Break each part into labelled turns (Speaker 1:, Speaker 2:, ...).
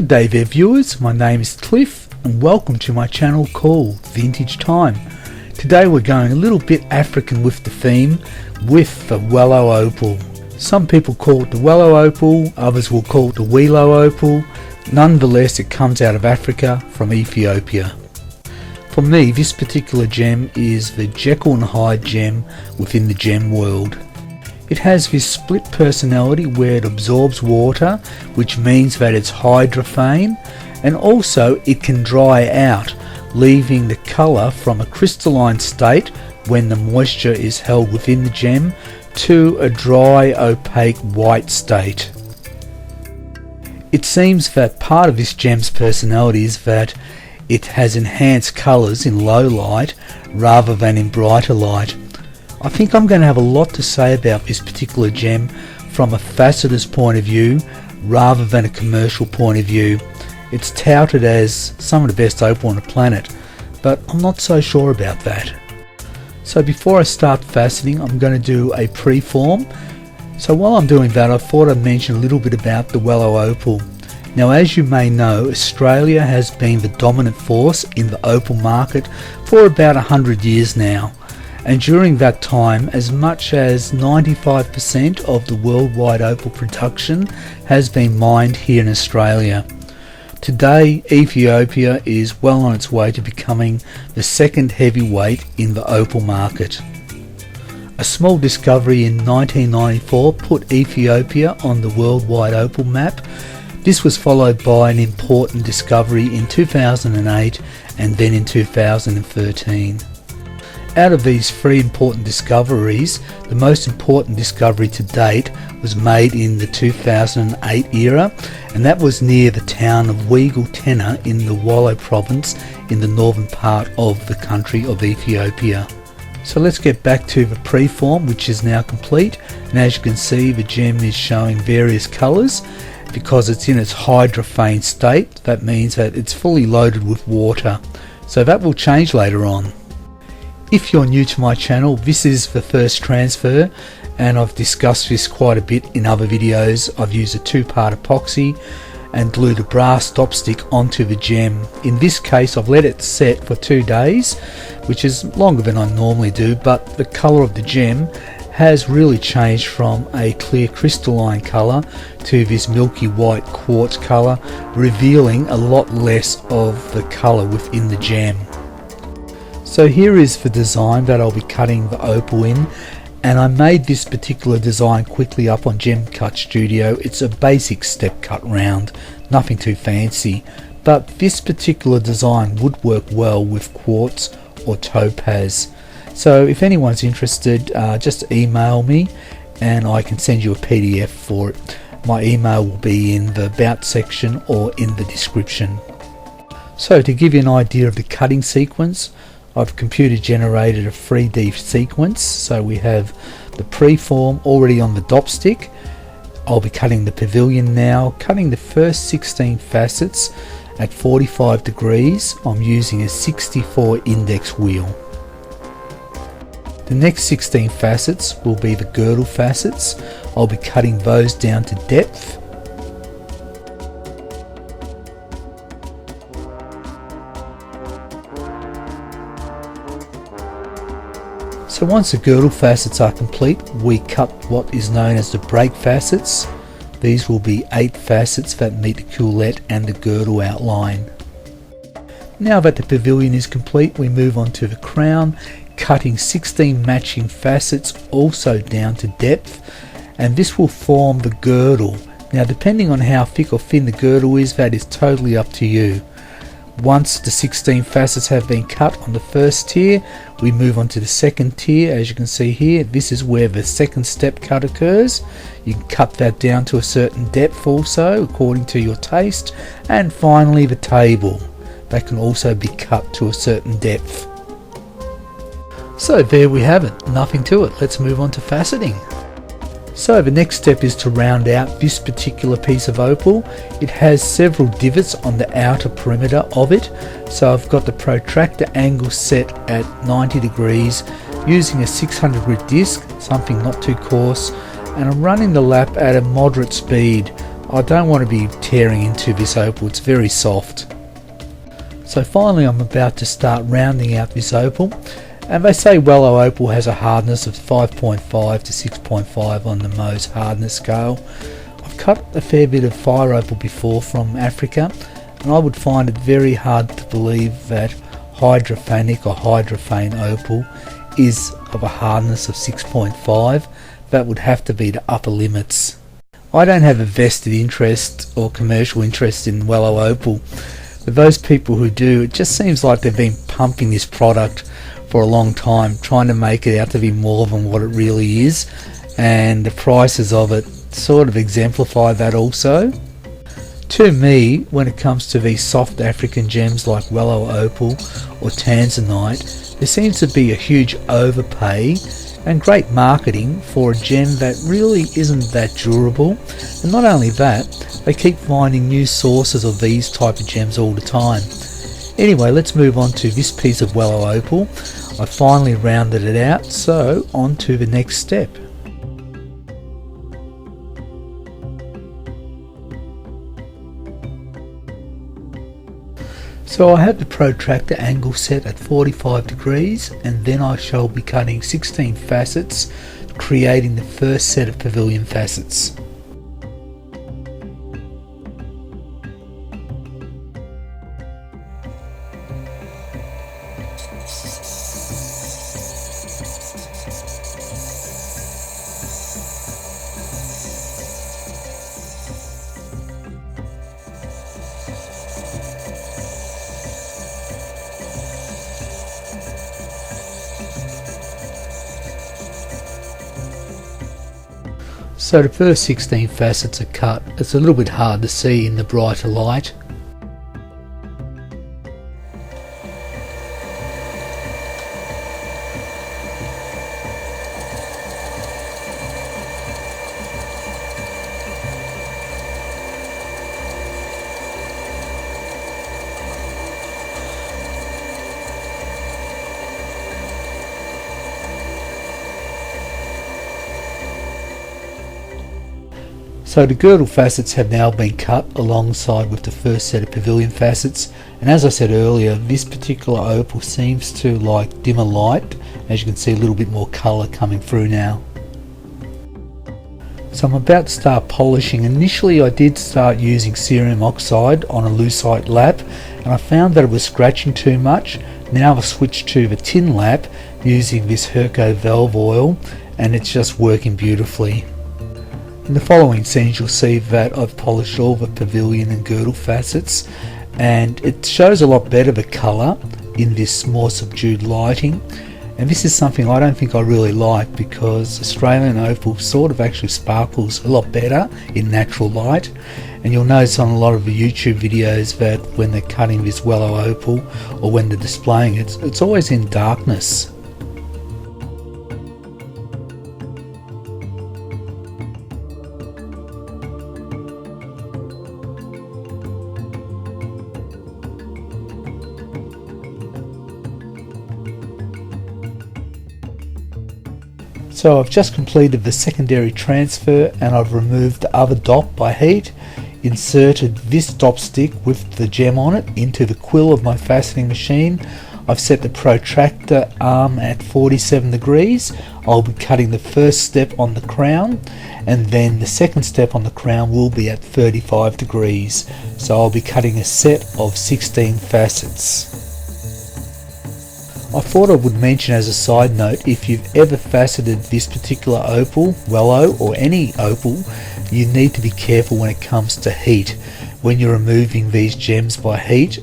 Speaker 1: Good day there viewers, my name is Cliff and welcome to my channel called Vintage Time. Today we're going a little bit African with the theme with the Welo Opal. Some people call it the Welo Opal, others will call it the Welo Opal. Nonetheless, it comes out of Africa from Ethiopia. For me, this particular gem is the Jekyll and Hyde gem within the gem world. It has this split personality where it absorbs water, which means that it's hydrophane, and also it can dry out, leaving the colour from a crystalline state when the moisture is held within the gem to a dry, opaque white state. It seems that part of this gem's personality is that it has enhanced colours in low light rather than in brighter light. I think I'm going to have a lot to say about this particular gem from a faceter's point of view rather than a commercial point of view. It's touted as some of the best opal on the planet, but I'm not so sure about that. So before I start faceting, I'm going to do a preform. So while I'm doing that, I thought I'd mention a little bit about the Welo Opal. Now, as you may know, Australia has been the dominant force in the opal market for about 100 years now. And during that time, as much as 95% of the worldwide opal production has been mined here in Australia. Today, Ethiopia is well on its way to becoming the second heavyweight in the opal market. A small discovery in 1994 put Ethiopia on the worldwide opal map. This was followed by an important discovery in 2008 and then in 2013. Out of these three important discoveries, the most important discovery to date was made in the 2008 era, and that was near the town of Welo in the Welo province in the northern part of the country of Ethiopia. So let's get back to the preform, which is now complete, and as you can see, the gem is showing various colours. Because it's in its hydrophane state, that means that it's fully loaded with water, so that will change later on. If you're new to my channel, this is the first transfer, and I've discussed this quite a bit in other videos. I've used a two-part epoxy and glued a brass stopstick onto the gem. In this case, I've let it set for 2 days, which is longer than I normally do, but the colour of the gem has really changed from a clear crystalline colour to this milky white quartz colour, revealing a lot less of the colour within the gem. So here is the design that I'll be cutting the opal in, and I made this particular design quickly up on Gem Cut Studio. It's a basic step cut round, nothing too fancy, but this particular design would work well with quartz or topaz. So if anyone's interested, just email me and I can send you a PDF for it. My email will be in the about section or in the description. So to give you an idea of the cutting sequence, I've computer generated a 3D sequence. So we have the preform already on the dopstick. I'll be cutting the pavilion now, cutting the first 16 facets at 45 degrees. I'm using a 64 index wheel. The next 16 facets will be the girdle facets. I'll be cutting those down to depth. So once the girdle facets are complete, we cut what is known as the break facets. These will be 8 facets that meet the culette and the girdle outline. Now that the pavilion is complete, we move on to the crown, cutting 16 matching facets also down to depth, and this will form the girdle. Now depending on how thick or thin the girdle is, that is totally up to you. Once the 16 facets have been cut on the first tier, we move on to the second tier. As you can see here, this is where the second step cut occurs. You can cut that down to a certain depth also according to your taste, and finally the table, that can also be cut to a certain depth. So there we have it, nothing to it. Let's move on to faceting. So the next step is to round out this particular piece of opal. It has several divots on the outer perimeter of it. So I've got the protractor angle set at 90 degrees using a 600 grit disc, something not too coarse, and I'm running the lap at a moderate speed, I don't want to be tearing into this opal, it's very soft. So finally I'm about to start rounding out this opal, and they say Welo opal has a hardness of 5.5 to 6.5 on the Mohs hardness scale. I've cut a fair bit of fire opal before from Africa, and I would find it very hard to believe that hydrophanic or hydrophane opal is of a hardness of 6.5. That would have to be the upper limits. I don't have a vested interest or commercial interest in Welo opal, but those people who do, it just seems like they've been pumping this product for a long time, trying to make it out to be more than what it really is, and the prices of it sort of exemplify that also. To me, when it comes to these soft African gems like Welo opal or tanzanite, there seems to be a huge overpay and great marketing for a gem that really isn't that durable. And not only that, they keep finding new sources of these type of gems all the time. Anyway, let's move on to this piece of Welo opal. I finally rounded it out, so on to the next step. So I have the protractor angle set at 45 degrees, and then I shall be cutting 16 facets, creating the first set of pavilion facets. So the first 16 facets are cut. It's a little bit hard to see in the brighter light. So the girdle facets have now been cut alongside with the first set of pavilion facets, and as I said earlier, this particular opal seems to like dimmer light. As you can see, a little bit more colour coming through now. So I'm about to start polishing. Initially I did start using cerium oxide on a lucite lap, and I found that it was scratching too much. Now I've switched to the tin lap using this Herco valve oil, and it's just working beautifully. In the following scenes you'll see that I've polished all the pavilion and girdle facets, and it shows a lot better the colour in this more subdued lighting, and this is something I don't think I really like, because Australian opal sort of actually sparkles a lot better in natural light. And you'll notice on a lot of the YouTube videos that when they're cutting this Welo opal or when they're displaying it, it's always in darkness. So I've just completed the secondary transfer, and I've removed the other dop by heat, inserted this dop stick with the gem on it into the quill of my faceting machine. I've set the protractor arm at 47 degrees. I'll be cutting the first step on the crown, and then the second step on the crown will be at 35 degrees. So I'll be cutting a set of 16 facets. I thought I would mention as a side note, if you've ever faceted this particular opal, Welo or any opal, you need to be careful when it comes to heat. When you're removing these gems by heat,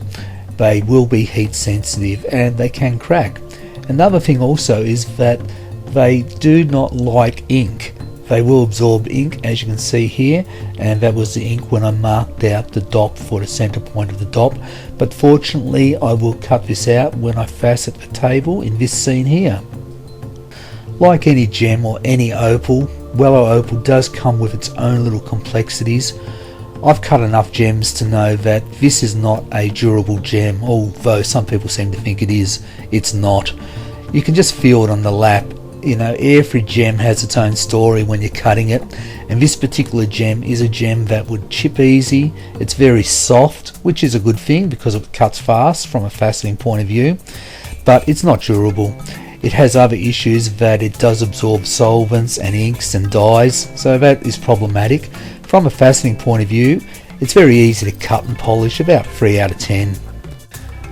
Speaker 1: they will be heat sensitive and they can crack. Another thing also is that they do not like ink. They will absorb ink, as you can see here, and that was the ink when I marked out the dop for the center point of the dop. But fortunately I will cut this out when I facet the table in this scene here. Like any gem or any opal, Welo opal does come with its own little complexities. I've cut enough gems to know that this is not a durable gem, although some people seem to think it is. It's not. You can just feel it on the lap. You know, every gem has its own story when you're cutting it, and this particular gem is a gem that would chip easy. It's very soft, which is a good thing because it cuts fast from a faceting point of view, but it's not durable. It has other issues, that it does absorb solvents and inks and dyes, so that is problematic. From a faceting point of view, it's very easy to cut and polish, about 3 out of 10.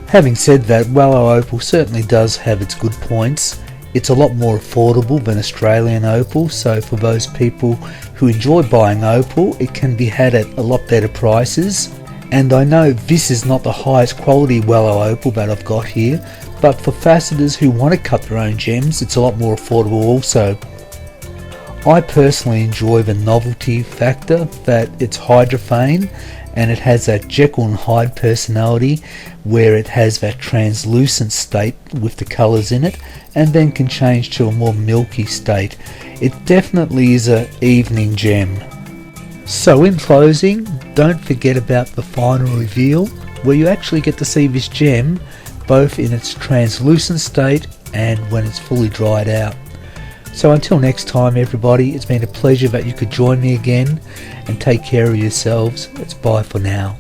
Speaker 1: Having said that, Welo Opal certainly does have its good points. It's a lot more affordable than Australian opal, so for those people who enjoy buying opal, it can be had at a lot better prices. And I know this is not the highest quality Welo opal that I've got here, but for faceters who want to cut their own gems, it's a lot more affordable also. I personally enjoy the novelty factor, that it's hydrophane and it has that Jekyll and Hyde personality, where it has that translucent state with the colours in it and then can change to a more milky state. It definitely is an evening gem. So in closing, don't forget about the final reveal, where you actually get to see this gem both in its translucent state and when it's fully dried out. So until next time everybody, it's been a pleasure that you could join me again, and take care of yourselves. It's bye for now.